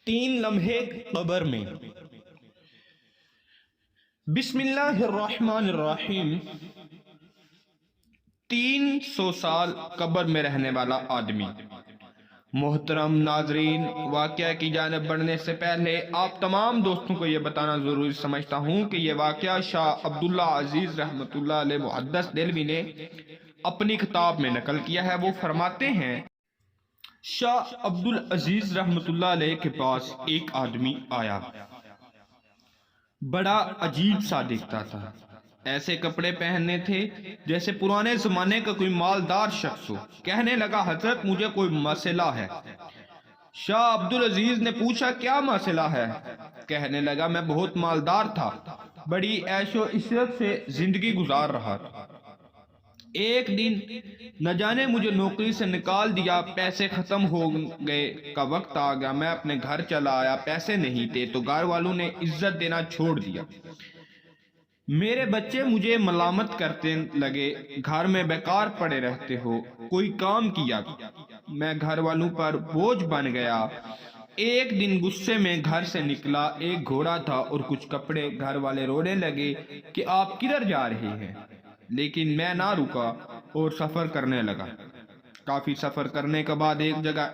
تین لمحے قبر میں۔ بسم اللہ الرحمن الرحیم۔ 300 سال قبر میں رہنے والا آدمی۔ محترم ناظرین، واقعہ کی جانب بڑھنے سے پہلے آپ تمام دوستوں کو یہ بتانا ضروری سمجھتا ہوں کہ یہ واقعہ شاہ عبداللہ عزیز رحمۃ اللہ علیہ محدث دہلوی نے اپنی کتاب میں نقل کیا ہے۔ وہ فرماتے ہیں، شاہ عبدالعزیز رحمۃ اللہ علیہ کے پاس ایک آدمی آیا، بڑا عجیب سا دکھتا تھا۔ ایسے کپڑے پہننے تھے جیسے پرانے زمانے کا کوئی مالدار شخص ہو۔ کہنے لگا، حضرت مجھے کوئی مسئلہ ہے۔ شاہ عبدالعزیز نے پوچھا، کیا مسئلہ ہے؟ کہنے لگا، میں بہت مالدار تھا، بڑی عیش و عشرت سے زندگی گزار رہا تھا۔ ایک دن نہ جانے مجھے نوکری سے نکال دیا، پیسے ختم ہو گئے کا وقت آ گیا، میں اپنے گھر چلا آیا، پیسے نہیں تھے تو گھر والوں نے عزت دینا چھوڑ دیا۔ میرے بچے مجھے ملامت کرتے لگے، گھر میں بیکار پڑے رہتے ہو، کوئی کام کیا۔ میں گھر والوں پر بوجھ بن گیا۔ ایک دن غصے میں گھر سے نکلا، ایک گھوڑا تھا اور کچھ کپڑے۔ گھر والے رونے لگے کہ آپ کدھر جا رہے ہیں، لیکن میں نہ رکا اور سفر کرنے لگا۔ کافی سفر کرنے کے بعد ایک جگہ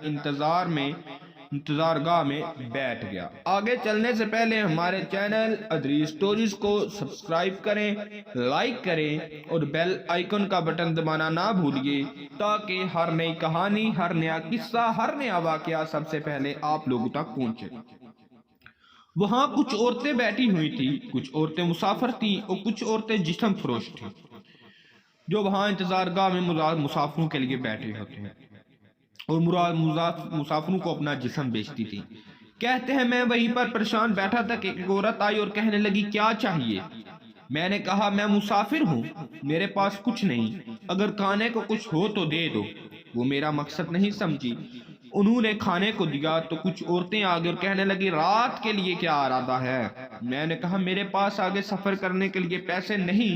انتظارگاہ میں بیٹھ گیا۔ آگے چلنے سے پہلے ہمارے چینل ادریس سٹوریز کو سبسکرائب کریں، لائک کریں اور بیل آئیکن کا بٹن دبانا نہ بھولیے تاکہ ہر نئی کہانی، ہر نیا قصہ، ہر نیا واقعہ سب سے پہلے آپ لوگوں تک پہنچے۔ وہاں کچھ عورتیں بیٹھی ہوئی تھی، کچھ عورتیں مسافر تھیں اور کچھ عورتیں جسم فروش تھیں جو وہاں انتظارگاہ میں مسافروں کے لیے بیٹھے ہوتے ہیں اور مسافروں کو اپنا جسم بیچتی تھی۔ کہتے ہیں، میں وہیں پر پریشان بیٹھا تھا کہ ایک عورت آئی اور کہنے لگی، کیا چاہیے؟ میں نے کہا، میں مسافر ہوں، میرے پاس کچھ نہیں، اگر کھانے کو کچھ ہو تو دے دو۔ وہ میرا مقصد نہیں سمجھی، انہوں نے کھانے کو دیا تو کچھ عورتیں آگے اور کہنے لگی، رات کے لیے کیا ارادہ ہے؟ میں نے کہا، میرے پاس آگے سفر کرنے کے لیے پیسے نہیں،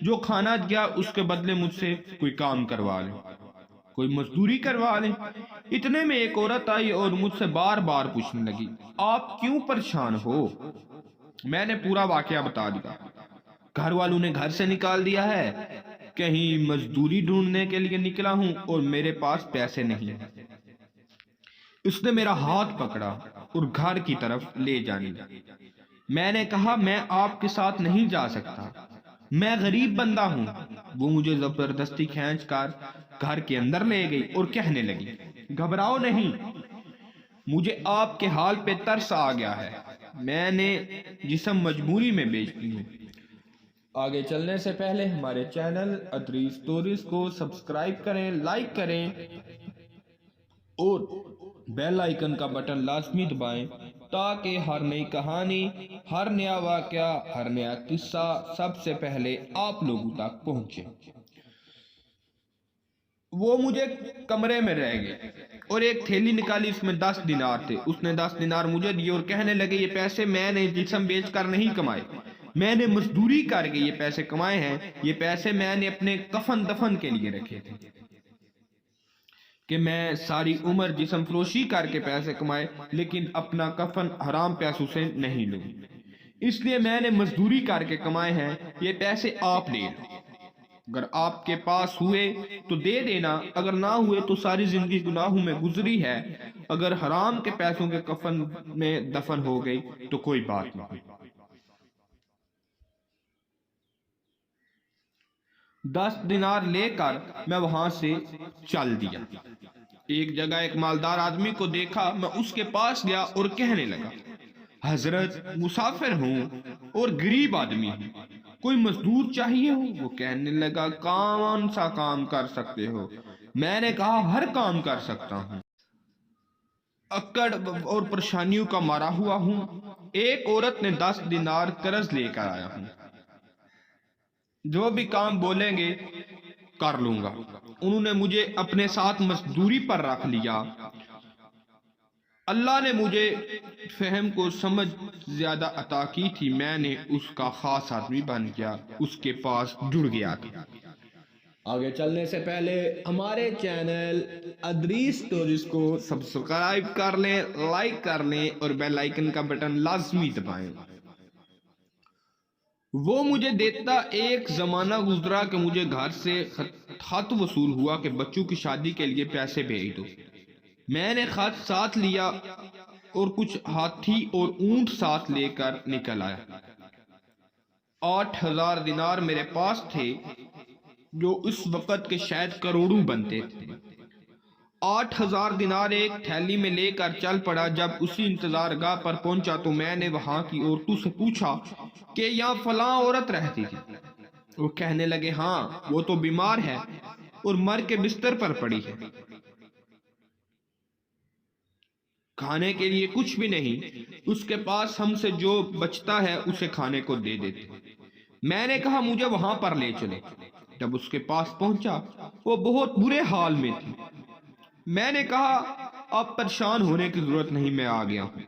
جو کھانا دیا اس کے بدلے مجھ سے کوئی کام کروا لیں، کوئی مزدوری کروا لیں۔ اتنے میں ایک عورت آئی اور مجھ سے بار بار پوچھنے لگی، آپ کیوں پریشان ہو؟ میں نے پورا واقعہ بتا دیا۔ گھر والوں نے گھر سے نکال دیا ہے، کہیں مزدوری ڈھونڈنے کے لیے نکلا ہوں اور میرے پاس پیسے نہیں ہیں۔ اس نے میرا ہاتھ پکڑا اور گھر کی طرف لے جانے لگا۔ میں نے کہا، میں آپ کے ساتھ نہیں جا سکتا، میں غریب بندہ ہوں۔ وہ مجھے زبردستی کھینچ کر گھر کے اندر لے گئی اور کہنے لگی، گھبراؤ نہیں، مجھے آپ کے حال پہ ترس آ گیا ہے، میں نے جسم مجبوری میں بیچتی ہوں۔ آگے چلنے سے پہلے ہمارے چینل ادریس سٹوریز کو سبسکرائب کریں، لائک کریں اور بیل آئیکن کا بٹن لازمی دبائیں تاکہ ہر نئی کہانی، ہر نیا واقعہ، ہر نیا قصہ سب سے پہلے آپ لوگوں تک پہنچے۔ وہ مجھے کمرے میں رہ گئے اور ایک تھیلی نکالی، اس میں 10 دینار تھے۔ اس نے 10 دینار مجھے دیے اور کہنے لگے، یہ پیسے میں نے جسم بیچ کر نہیں کمائے، میں نے مزدوری کر کے یہ پیسے کمائے ہیں، یہ پیسے میں نے اپنے کفن دفن کے لیے رکھے تھے کہ میں ساری عمر جسم فروشی کر کے پیسے کمائے لیکن اپنا کفن حرام پیسوں سے نہیں لوں، اس لیے میں نے مزدوری کر کے کمائے ہیں، یہ پیسے آپ لے لو، اگر آپ کے پاس ہوئے تو دے دینا، اگر نہ ہوئے تو ساری زندگی گناہوں میں گزری ہے، اگر حرام کے پیسوں کے کفن میں دفن ہو گئی تو کوئی بات نہیں۔ 10 دینار لے کر میں وہاں سے چل دیا۔ ایک جگہ ایک مالدار آدمی کو دیکھا، میں اس کے پاس گیا اور کہنے لگا، حضرت مسافر ہوں اور غریب آدمی ہوں، کوئی مزدور چاہیے ہو؟ وہ کہنے لگا، کون سا کام کر سکتے ہو؟ میں نے کہا، ہر کام کر سکتا ہوں، اکڑ اور پریشانیوں کا مارا ہوا ہوں، ایک عورت نے 10 دینار قرض لے کر آیا ہوں، جو بھی کام بولیں گے کر لوں گا۔ انہوں نے مجھے اپنے ساتھ مزدوری پر رکھ لیا۔ اللہ نے مجھے فہم کو سمجھ زیادہ عطا کی تھی، میں نے اس کا خاص آدمی بن گیا، اس کے پاس جڑ گیا تھا۔ آگے چلنے سے پہلے ہمارے چینل ادریس اسٹوریز کو سبسکرائب کر لیں، لائک کر لیں اور بیل آئیکن کا بٹن لازمی دبائیں۔ وہ مجھے دیتا ایک زمانہ گزرا کہ مجھے گھر سے خط وصول ہوا کہ بچوں کی شادی کے لیے پیسے بھیج دو۔ میں نے خط ساتھ لیا اور کچھ ہاتھی اور اونٹ ساتھ لے کر نکل آیا۔ 8,000 دینار میرے پاس تھے جو اس وقت کے شاید کروڑوں بنتے تھے۔ 8,000 دینار ایک تھیلی میں لے کر چل پڑا۔ جب اسی انتظار گاہ پر پہنچا تو میں نے وہاں کی عورتوں سے پوچھا کہ یہاں فلاں عورت رہتی تھی۔ وہ کہنے لگے ہاں وہ تو بیمار ہے اور مر کے بستر پر پڑی ہے، کھانے کے لیے کچھ بھی نہیں، اس کے پاس ہم سے جو بچتا ہے اسے کھانے کو دے دیتے۔ میں نے کہا مجھے وہاں پر لے چلے۔ جب اس کے پاس پہنچا وہ بہت برے حال میں تھی۔ میں نے کہا آپ پریشان ہونے کی ضرورت نہیں، میں آ گیا ہوں،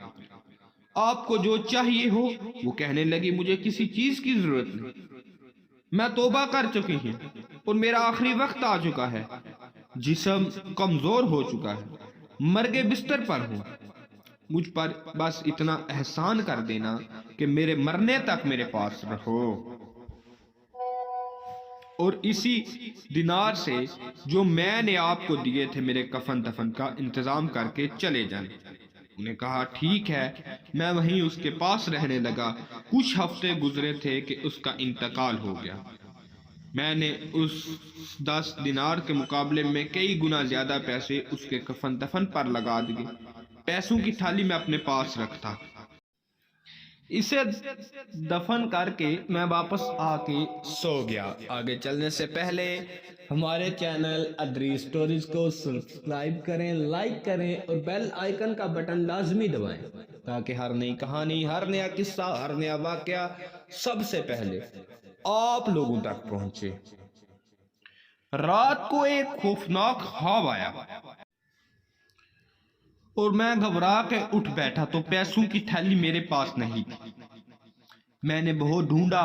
آپ کو جو چاہیے ہو۔ وہ کہنے لگی مجھے کسی چیز کی ضرورت نہیں، میں توبہ کر چکی ہوں اور میرا آخری وقت آ چکا ہے، جسم کمزور ہو چکا ہے، مرگے بستر پر ہوں، مجھ پر بس اتنا احسان کر دینا کہ میرے مرنے تک میرے پاس رہو، اور اسی دینار سے جو میں نے آپ کو دیے تھے میرے کفن دفن کا انتظام کر کے چلے جائیں۔ انہوں نے کہا ٹھیک ہے۔ میں وہیں اس کے پاس رہنے لگا۔ کچھ ہفتے گزرے تھے کہ اس کا انتقال ہو گیا۔ میں نے اس 10 دینار کے مقابلے میں کئی گنا زیادہ پیسے اس کے کفن دفن پر لگا دیے۔ پیسوں کی تھالی میں اپنے پاس رکھتا۔ اسے دفن کر کے میں واپس آ کے سو گیا۔ آگے چلنے سے پہلے ہمارے چینل ادریس اسٹوریز کو سبسکرائب کریں، لائک کریں اور بیل آئیکن کا بٹن لازمی دبائیں تاکہ ہر نئی کہانی، ہر نیا قصہ، ہر نیا واقعہ سب سے پہلے آپ لوگوں تک پہنچے۔ رات کو ایک خوفناک خواب آیا اور میں گھبرا کے اٹھ بیٹھا تو پیسوں کی تھیلی میرے پاس نہیں تھی۔ میں نے بہت ڈھونڈا،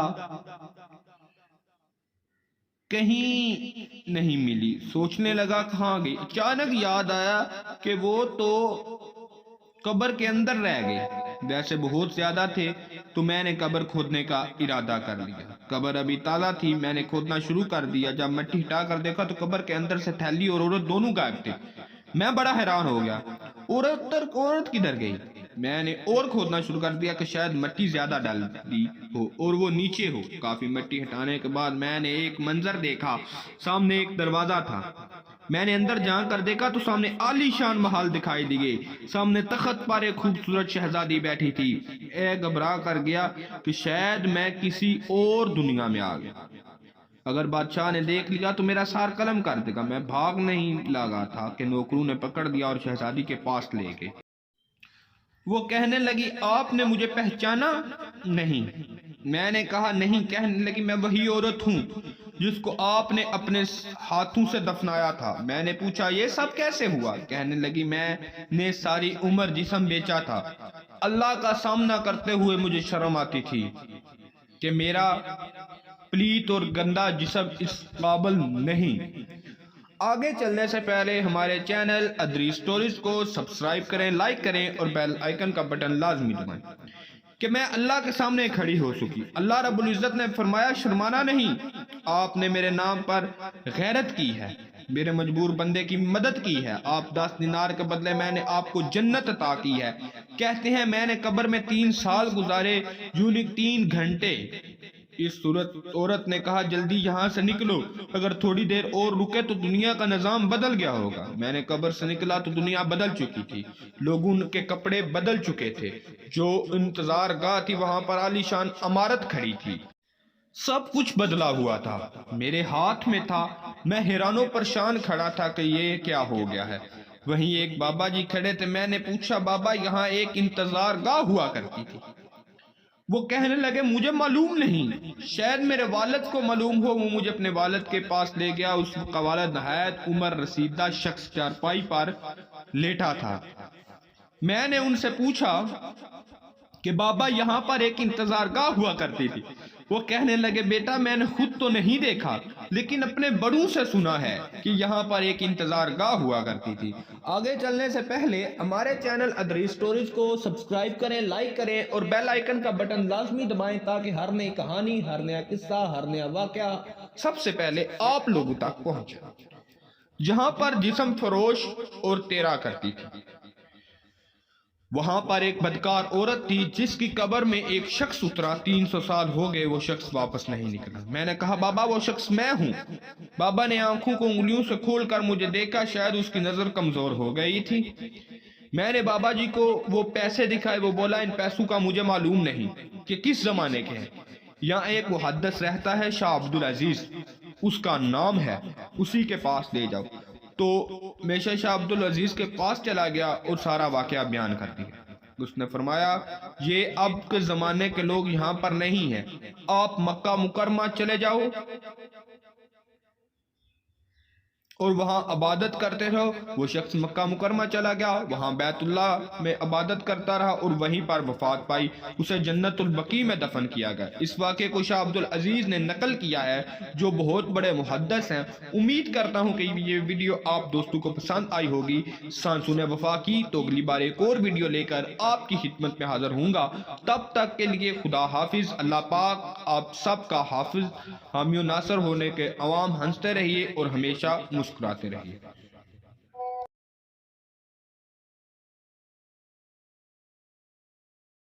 کہیں نہیں ملی۔ سوچنے لگا کہاں گئی۔ اچانک یاد آیا کہ وہ تو قبر کے اندر رہ گئے۔ ویسے بہت زیادہ تھے تو میں نے قبر کھودنے کا ارادہ کر لیا۔ قبر ابھی تازہ تھی، میں نے کھودنا شروع کر دیا۔ جب مٹی ہٹا کر دیکھا تو قبر کے اندر سے تھیلی اور عورت دونوں غائب تھے۔ میں بڑا حیران ہو گیا، عورت کدھر گئی؟ میں نے اور کھودنا شروع کر دیا کہ شاید مٹی زیادہ ڈال دی ہو اور وہ نیچے ہو۔ کافی مٹی ہٹانے کے بعد میں نے ایک منظر دیکھا۔ سامنے ایک دروازہ تھا۔ میں نے اندر جا کر دیکھا تو سامنے عالی شان محل دکھائی دیے۔ سامنے تخت پر ایک خوبصورت شہزادی بیٹھی تھی۔ گھبرا کر گیا کہ شاید میں کسی اور دنیا میں آ گیا۔ اگر بادشاہ نے دیکھ لیا تو میرا سار قلم کر دے گا۔ میں بھاگ نہیں لگا تھا کہ نوکروں نے پکڑ دیا اور شہزادی کے پاس لے گئے۔ وہ کہنے لگی آپ نے مجھے پہچانا نہیں؟ میں نے کہا نہیں۔ کہنے لگی میں وہی عورت ہوں جس کو آپ نے اپنے ہاتھوں سے دفنایا تھا۔ میں نے پوچھا یہ سب کیسے ہوا؟ کہنے لگی میں نے ساری عمر جسم بیچا تھا۔ اللہ کا سامنا کرتے ہوئے مجھے شرم آتی تھی کہ میرا پلیت اور گندا جسم اس قابل نہیں۔ آگے چلنے سے پہلے ہمارے چینل ادریس اسٹوریز کو سبسکرائب کریں، لائک کریں اور بیل آئیکن کا بٹن لازمی دبائیں کہ میں اللہ کے سامنے کھڑی ہو سکی۔ اللہ رب العزت نے فرمایا شرمانا نہیں، آپ نے میرے نام پر غیرت کی ہے، میرے مجبور بندے کی مدد کی ہے۔ آپ 10 دینار کے بدلے میں نے آپ کو جنت عطا کی ہے۔ کہتے ہیں میں نے قبر میں 3 سال گزارے، یعنی 3 گھنٹے۔ اس عورت نے کہا جلدی یہاں سے نکلو، اگر تھوڑی دیر اور رکے تو دنیا کا نظام بدل گیا ہوگا۔ میں نے قبر سے نکلا تو دنیا بدل چکی تھی، لوگوں کے کپڑے بدل چکے تھے، جو انتظار گاہ تھی وہاں پر عالی شان عمارت کھڑی تھی، سب کچھ بدلا ہوا تھا، میرے ہاتھ میں تھا۔ میں حیران و پریشان کھڑا تھا کہ یہ کیا ہو گیا ہے۔ وہیں ایک بابا جی کھڑے تھے۔ میں نے پوچھا بابا یہاں ایک انتظار گاہ ہوا کرتی تھی؟ وہ کہنے لگے مجھے معلوم نہیں، شاید میرے والد کو معلوم ہو۔ وہ مجھے اپنے والد کے پاس لے گیا۔ اس کا والد نہایت عمر رسیدہ شخص چارپائی پر لیٹا تھا۔ میں نے ان سے پوچھا کہ بابا یہاں پر ایک انتظار گاہ ہوا کرتی تھی؟ وہ کہنے لگے بیٹا میں نے خود تو نہیں دیکھا، لیکن اپنے بڑوں سے سنا ہے کہ یہاں پر ایک انتظار گاہ ہوا کرتی تھی۔ آگے چلنے سے پہلے ہمارے چینل ادری سٹوریز کو سبسکرائب کریں، لائک کریں اور بیل آئیکن کا بٹن لازمی دبائیں تاکہ ہر نئی کہانی، ہر نیا قصہ، ہر نیا واقعہ سب سے پہلے آپ لوگوں تک پہنچے۔ جہاں پر جسم فروش اور تیرا کرتی تھی، وہاں پر ایک بدکار عورت تھی جس کی قبر میں ایک شخص اترا۔ 300 سال ہو گئے، وہ شخص واپس نہیں نکلا۔ میں نے کہا بابا وہ شخص میں ہوں۔ بابا نے آنکھوں کو انگلیوں سے کھول کر مجھے دیکھا، شاید اس کی نظر کمزور ہو گئی تھی۔ میں نے بابا جی کو وہ پیسے دکھائے، وہ بولا ان پیسوں کا مجھے معلوم نہیں کہ کس زمانے کے ہیں۔ یہاں ایک محدث رہتا ہے شاہ عبدالعزیز، اس کا نام ہے، اسی کے پاس لے جاؤ۔ تو میں شاہ عبدالعزیز کے پاس چلا گیا اور سارا واقعہ بیان کر دیا۔ اس نے فرمایا یہ اب کے زمانے کے لوگ یہاں پر نہیں ہیں، آپ مکہ مکرمہ چلے جاؤ اور وہاں عبادت کرتے رہو۔ وہ شخص مکہ مکرمہ چلا گیا، وہاں بیت اللہ میں عبادت کرتا رہا اور وہیں پر وفات پائی۔ اسے جنت البقیع میں دفن کیا گیا۔ اس واقعے کو شاہ عبدالعزیز نے نقل کیا ہے جو بہت بڑے محدث ہیں۔ امید کرتا ہوں کہ یہ ویڈیو آپ دوستوں کو پسند آئی ہوگی۔ سانسوں نے وفا کی تو اگلی بار ایک اور ویڈیو لے کر آپ کی خدمت میں حاضر ہوں گا۔ تب تک کے لیے خدا حافظ۔ اللہ پاک آپ سب کا حافظ، حامی و ناصر ہونے کے عوام ہنستے رہیے اور ہمیشہ مسکراتے رہیے۔